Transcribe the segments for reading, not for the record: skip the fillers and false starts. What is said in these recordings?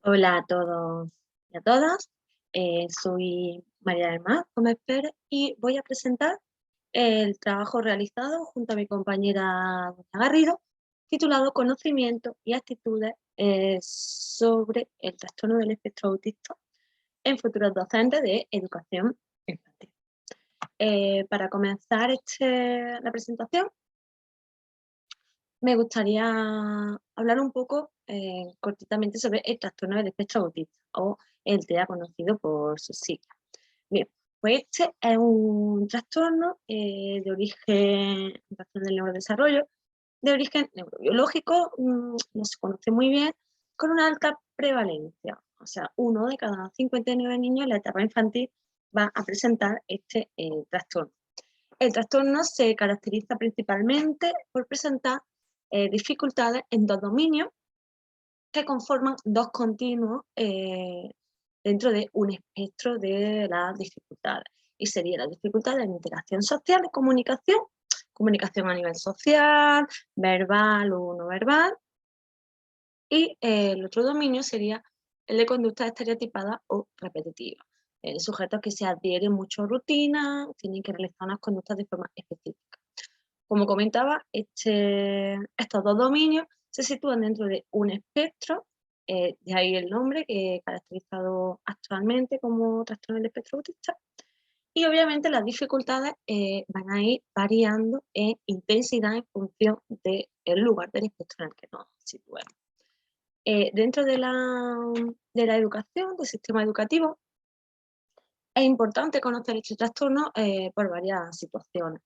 Hola a todos y a todas. Soy María del Mar Gómez Pérez y voy a presentar el trabajo realizado junto a mi compañera Doña Garrido, titulado Conocimiento y actitudes sobre el trastorno del espectro autista en futuros docentes de educación infantil. Para comenzar la presentación, me gustaría hablar un poco cortitamente sobre el trastorno del espectro autista o el TEA conocido por sus siglas. Bien, pues este es un trastorno de origen, un trastorno del neurodesarrollo, de origen neurobiológico, no se conoce muy bien, con una alta prevalencia. O sea, 1 de cada 59 niños en la etapa infantil va a presentar este trastorno. El trastorno se caracteriza principalmente por presentar dificultades en dos dominios que conforman dos continuos dentro de un espectro de las dificultades. Y sería la dificultad en interacción social y comunicación, comunicación a nivel social, verbal o no verbal. Y el otro dominio sería el de conductas estereotipadas o repetitivas. Sujetos que se adhieren mucho a rutinas, tienen que realizar unas conductas de forma específica. Como comentaba, estos dos dominios se sitúan dentro de un espectro, de ahí el nombre, que es caracterizado actualmente como trastorno del espectro autista, y obviamente las dificultades van a ir variando en intensidad en función del lugar del espectro en el que nos situemos. Dentro de la educación, del sistema educativo, es importante conocer este trastorno por varias situaciones.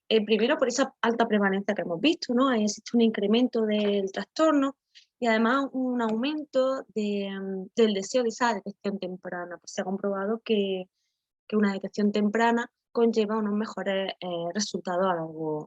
Primero, por esa alta prevalencia que hemos visto, ¿no? Existe un incremento del trastorno y además un aumento del deseo de esa detección temprana. Pues se ha comprobado que una detección temprana conlleva unos mejores resultados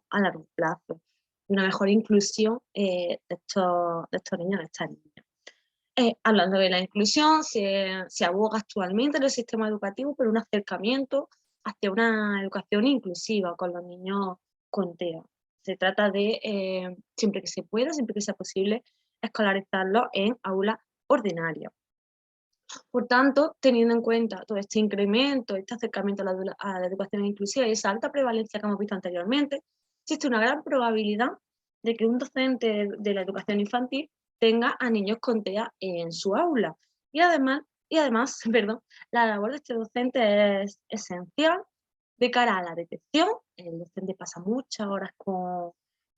a largo plazo, una mejor inclusión de estos niños, de estas niñas. Hablando de la inclusión, se aboga actualmente en el sistema educativo por un acercamiento hacia una educación inclusiva con los niños con TEA. Se trata de, siempre que se pueda, siempre que sea posible, escolarizarlos en aulas ordinarias. Por tanto, teniendo en cuenta todo este incremento, este acercamiento a la educación inclusiva y esa alta prevalencia que hemos visto anteriormente, existe una gran probabilidad de que un docente de la educación infantil tenga a niños con TEA en su aula. Y además, perdón, la labor de este docente es esencial de cara a la detección. El docente pasa muchas horas con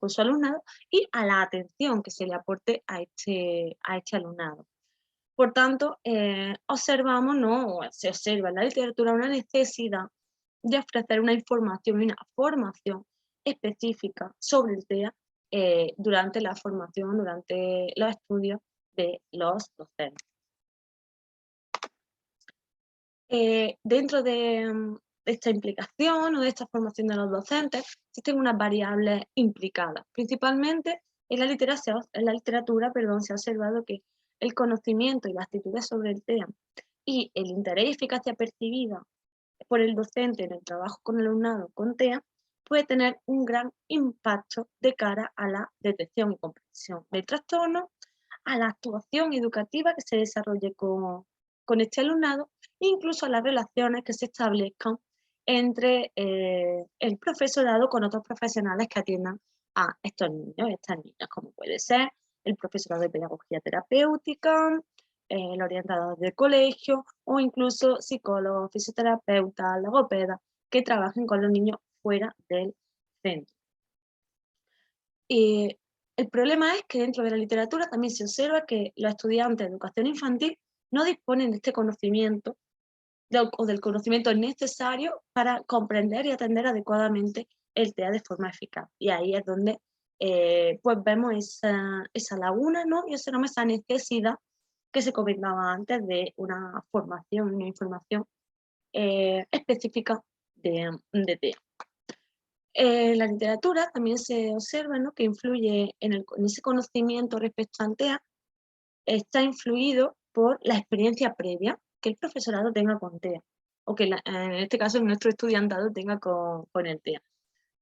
su alumnado, y a la atención que se le aporte a este alumnado. Por tanto, observamos, ¿no? Se observa en la literatura una necesidad de ofrecer una información y una formación específica sobre el TEA durante la formación, durante los estudios de los docentes. Dentro de esta implicación o de esta formación de los docentes, existen unas variables implicadas. Principalmente en la literatura, se ha observado que el conocimiento y las actitudes sobre el TEA y el interés y eficacia percibida por el docente en el trabajo con el alumnado con TEA puede tener un gran impacto de cara a la detección y comprensión del trastorno, a la actuación educativa que se desarrolle con este alumnado, e incluso a las relaciones que se establezcan entre el profesorado con otros profesionales que atiendan a estos niños y estas niñas, como puede ser el profesorado de pedagogía terapéutica, el orientador del colegio o incluso psicólogos, fisioterapeutas, logopedas que trabajen con los niños fuera del centro. El problema es que dentro de la literatura también se observa que los estudiantes de educación infantil no disponen de este conocimiento o del conocimiento necesario para comprender y atender adecuadamente el TEA de forma eficaz. Y ahí es donde pues vemos esa laguna, ¿no? Y esa necesidad que se comentaba antes de una formación, una información específica de TEA. La literatura también se observa, ¿no?, que influye en ese conocimiento respecto al TEA, está influido por la experiencia previa que el profesorado tenga con TEA, o que en este caso nuestro estudiantado tenga con el TEA.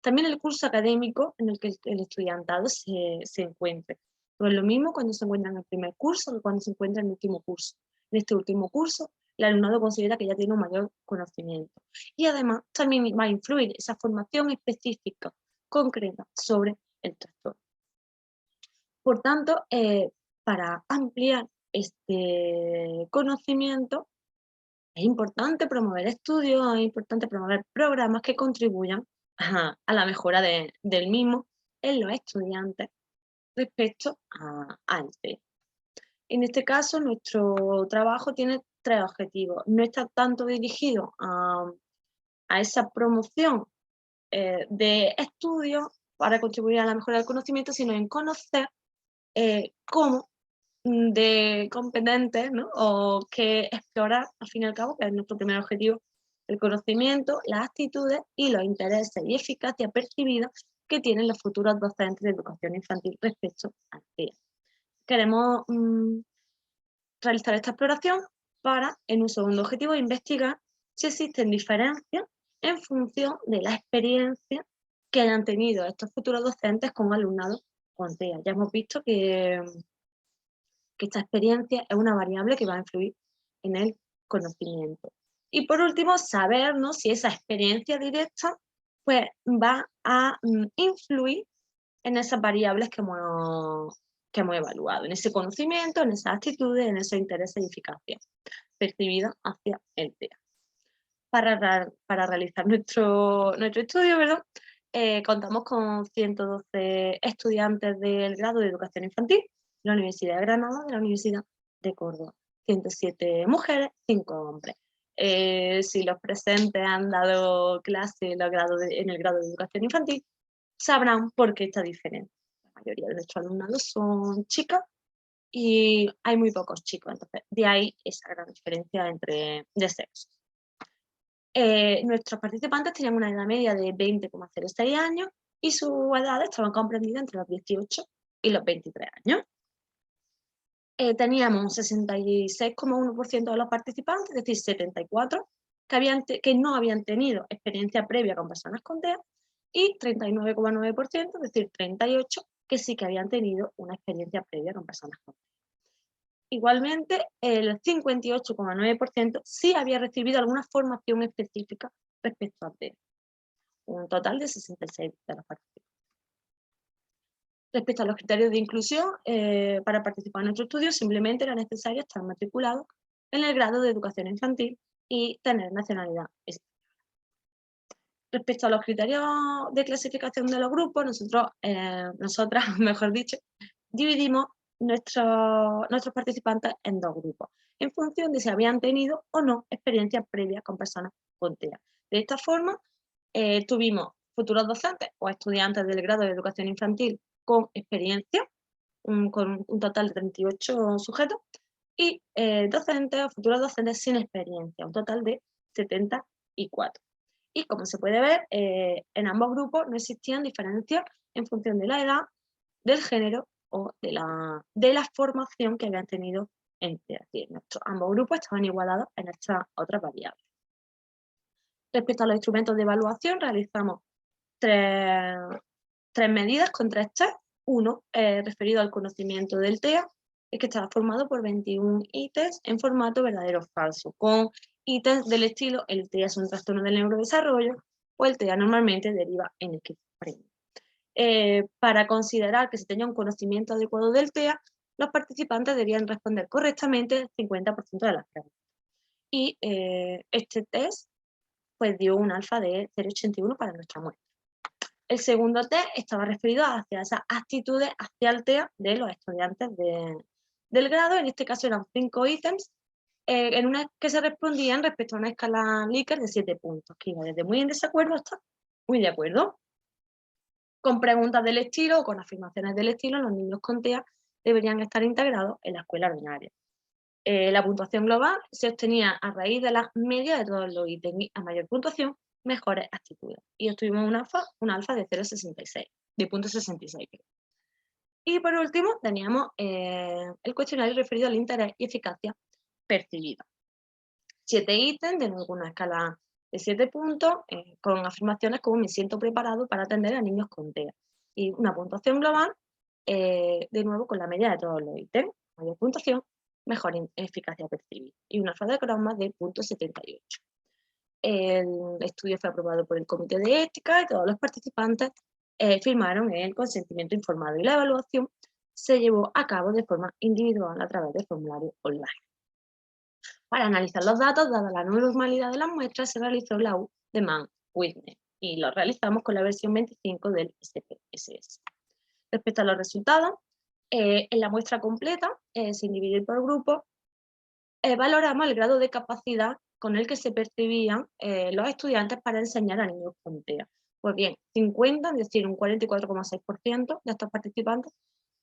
También el curso académico en el que el estudiantado se encuentre. No es lo mismo cuando se encuentra en el primer curso que cuando se encuentra en el último curso. En este último curso, el alumnado considera que ya tiene un mayor conocimiento. Y además también va a influir esa formación específica, concreta, sobre el trastorno. Por tanto, para ampliar este conocimiento, es importante promover estudios, es importante promover programas que contribuyan a la mejora del mismo en los estudiantes respecto al TEA. En este caso, nuestro trabajo tiene 3 objetivos. No está tanto dirigido a esa promoción de estudios para contribuir a la mejora del conocimiento, sino en conocer cómo de competentes, ¿no? O que explorar, al fin y al cabo, que es nuestro primer objetivo, el conocimiento, las actitudes y los intereses y eficacia percibida que tienen los futuros docentes de educación infantil respecto al TEA. Queremos realizar esta exploración para, en un segundo objetivo, investigar si existen diferencias en función de la experiencia que hayan tenido estos futuros docentes con alumnado con TEA. Ya hemos visto que esta experiencia es una variable que va a influir en el conocimiento. Y por último, saber, ¿no?, si esa experiencia directa pues, va a influir en esas variables que hemos evaluado, en ese conocimiento, en esas actitudes, en esos intereses y eficacia percibida hacia el TEA. Para realizar nuestro estudio, ¿verdad? Contamos con 112 estudiantes del grado de educación infantil de la Universidad de Granada, de la Universidad de Córdoba. 107 mujeres, 5 hombres. Si los presentes han dado clase en el grado de educación infantil, sabrán por qué esta diferencia. La mayoría de nuestros alumnados son chicas y hay muy pocos chicos, entonces de ahí esa gran diferencia de sexos. Nuestros participantes tenían una edad media de 20,06 años y sus edades estaban comprendidas entre los 18 y los 23 años. Teníamos un 66,1% de los participantes, es decir, 74, que no habían tenido experiencia previa con personas con TEA, y 39,9%, es decir, 38, que sí que habían tenido una experiencia previa con personas con TEA. Igualmente, el 58,9% sí había recibido alguna formación específica respecto a TEA. Un total de 66 de los participantes. Respecto a los criterios de inclusión, para participar en nuestro estudio simplemente era necesario estar matriculado en el grado de educación infantil y tener nacionalidad española. Respecto a los criterios de clasificación de los grupos, nosotras, mejor dicho, dividimos nuestros participantes en 2 grupos, en función de si habían tenido o no experiencias previas con personas con TEA. De esta forma, tuvimos futuros docentes o estudiantes del grado de educación infantil con experiencia, con un total de 38 sujetos, y docentes o futuros docentes sin experiencia, un total de 74. Y como se puede ver, en ambos grupos no existían diferencias en función de la edad, del género o de la formación que habían tenido en TEA. Ambos grupos estaban igualados en estas otras variables. Respecto a los instrumentos de evaluación, realizamos tres medidas con 3 tests. Uno, referido al conocimiento del TEA, es que estaba formado por 21 ítems en formato verdadero o falso, con ítems del estilo: el TEA es un trastorno del neurodesarrollo, o el TEA normalmente deriva en esquizofrenia. Para considerar que se tenía un conocimiento adecuado del TEA, los participantes debían responder correctamente el 50% de las preguntas. Y este test pues, dio un alfa de 0,81 para nuestra muestra. El segundo test estaba referido hacia esas actitudes hacia el TEA de los estudiantes del grado. En este caso eran 5 ítems, que se respondían respecto a una escala Likert de 7 puntos, que iba desde muy en desacuerdo hasta muy de acuerdo. Con preguntas del estilo o con afirmaciones del estilo, los niños con TEA deberían estar integrados en la escuela ordinaria. La puntuación global se obtenía a raíz de la media de todos los ítems, y a mayor puntuación, mejores actitudes. Y obtuvimos un alfa de 0,66, de 0,66. Y por último teníamos el cuestionario referido al interés y eficacia percibida. 7 ítems de alguna escala de 7 puntos, con afirmaciones como: me siento preparado para atender a niños con TEA. Y una puntuación global de nuevo con la media de todos los ítems, mayor puntuación, mejor eficacia percibida y una nota de croma de 0,78. El estudio fue aprobado por el Comité de Ética y todos los participantes firmaron el consentimiento informado y la evaluación se llevó a cabo de forma individual a través del formulario online. Para analizar los datos, dada la normalidad de las muestras, se realizó la U de Mann-Whitney y lo realizamos con la versión 25 del SPSS. Respecto a los resultados, en la muestra completa, sin dividir por grupos, valoramos el grado de capacidad con el que se percibían los estudiantes para enseñar a niños con TEA. Pues bien, 50, es decir, un 44,6% de estos participantes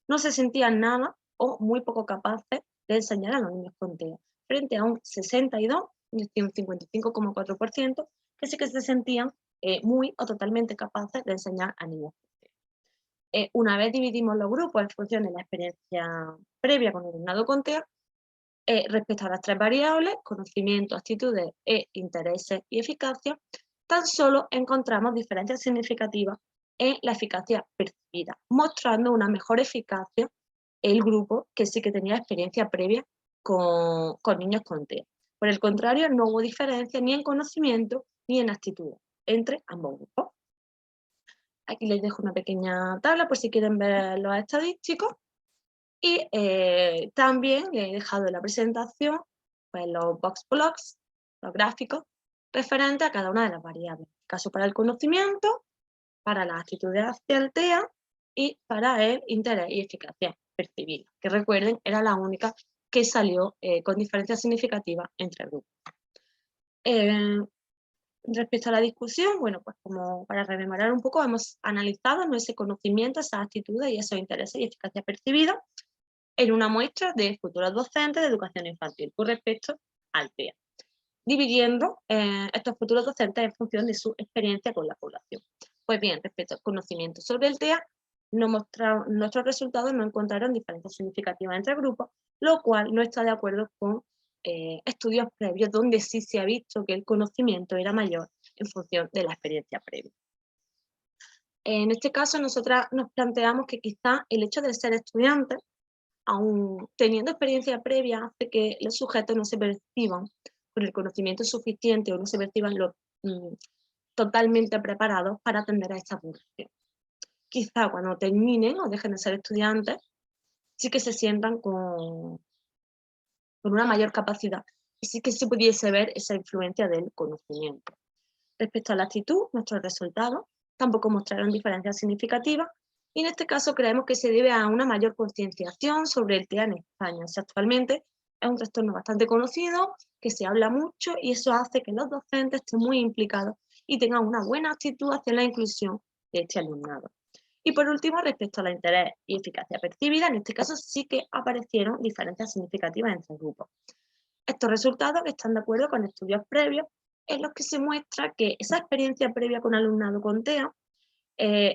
no se sentían nada o muy poco capaces de enseñar a los niños con TEA, frente a un 62, es decir, un 55,4%, que sí que se sentían muy o totalmente capaces de enseñar a niños con TEA. Una vez dividimos los grupos en función de la experiencia previa con el alumnado con TEA, respecto a las tres variables, conocimiento, actitudes intereses y eficacia, tan solo encontramos diferencias significativas en la eficacia percibida, mostrando una mejor eficacia el grupo que sí que tenía experiencia previa con niños con TEA. Por el contrario, no hubo diferencia ni en conocimiento ni en actitudes entre ambos grupos. Aquí les dejo una pequeña tabla por si quieren ver los estadísticos. Y también le he dejado en la presentación pues, los box plots, los gráficos, referentes a cada una de las variables. En este caso para el conocimiento, para las actitudes hacia el TEA y para el interés y eficacia percibida, que recuerden era la única que salió con diferencias significativas entre grupos. Respecto a la discusión, bueno, pues como para rememorar un poco, hemos analizado ese conocimiento, esas actitudes y esos intereses y eficacia percibida en una muestra de futuros docentes de educación infantil con respecto al TEA, dividiendo estos futuros docentes en función de su experiencia con la población. Pues bien, respecto al conocimiento sobre el TEA, nuestros resultados no encontraron diferencias significativas entre grupos, lo cual no está de acuerdo con estudios previos donde sí se ha visto que el conocimiento era mayor en función de la experiencia previa. En este caso, nosotras nos planteamos que quizá el hecho de ser estudiantes, aun teniendo experiencia previa, hace que los sujetos no se perciban con el conocimiento suficiente o no se perciban totalmente preparados para atender a esta población. Quizá cuando terminen o dejen de ser estudiantes, sí que se sientan con una mayor capacidad y sí que se pudiese ver esa influencia del conocimiento. Respecto a la actitud, nuestros resultados tampoco mostraron diferencias significativas y en este caso creemos que se debe a una mayor concienciación sobre el TEA en España. O sea, actualmente es un trastorno bastante conocido, que se habla mucho y eso hace que los docentes estén muy implicados y tengan una buena actitud hacia la inclusión de este alumnado. Y por último, respecto a la interés y eficacia percibida, en este caso sí que aparecieron diferencias significativas entre grupos. Estos resultados están de acuerdo con estudios previos en los que se muestra que esa experiencia previa con alumnado con TEA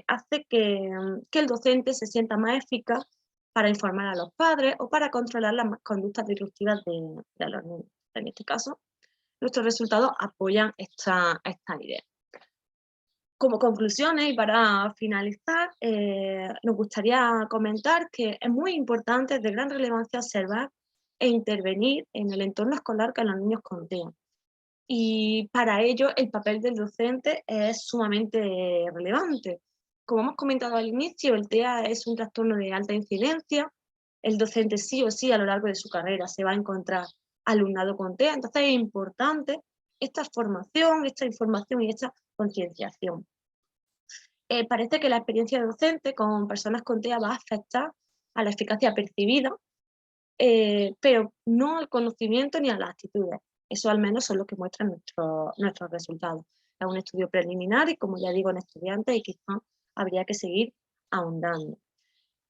hace que el docente se sienta más eficaz para informar a los padres o para controlar las conductas disruptivas de los niños. En este caso, nuestros resultados apoyan esta idea. Como conclusiones y para finalizar, nos gustaría comentar que es muy importante, de gran relevancia, observar e intervenir en el entorno escolar con los niños con TEA. Y para ello el papel del docente es sumamente relevante. Como hemos comentado al inicio, el TEA es un trastorno de alta incidencia. El docente sí o sí a lo largo de su carrera se va a encontrar alumnado con TEA, entonces es importante esta formación, esta información y esta concienciación. Parece que la experiencia docente con personas con TEA va a afectar a la eficacia percibida, pero no al conocimiento ni a las actitudes. Eso al menos son lo que muestran nuestros resultados. Es un estudio preliminar y, como ya digo, en estudiantes y quizá habría que seguir ahondando.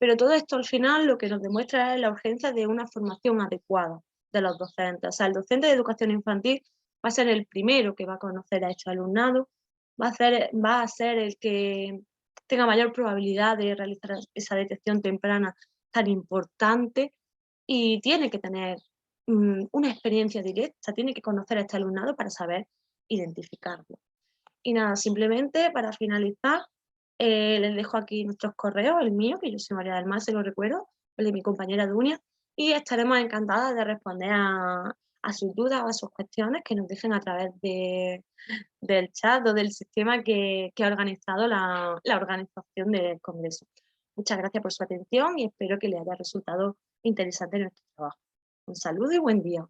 Pero todo esto al final lo que nos demuestra es la urgencia de una formación adecuada de los docentes. O sea, el docente de educación infantil va a ser el primero que va a conocer a estos alumnados, va a ser el que tenga mayor probabilidad de realizar esa detección temprana tan importante y tiene que tener una experiencia directa, tiene que conocer a este alumnado para saber identificarlo. Y nada, simplemente para finalizar, Les dejo aquí nuestros correos, el mío, que yo soy María del Mar, se lo recuerdo, el de mi compañera Dunia, y estaremos encantadas de responder a sus dudas o a sus cuestiones que nos dejen a través del chat o del sistema que ha organizado la organización del Congreso. Muchas gracias por su atención y espero que les haya resultado interesante nuestro trabajo. Un saludo y buen día.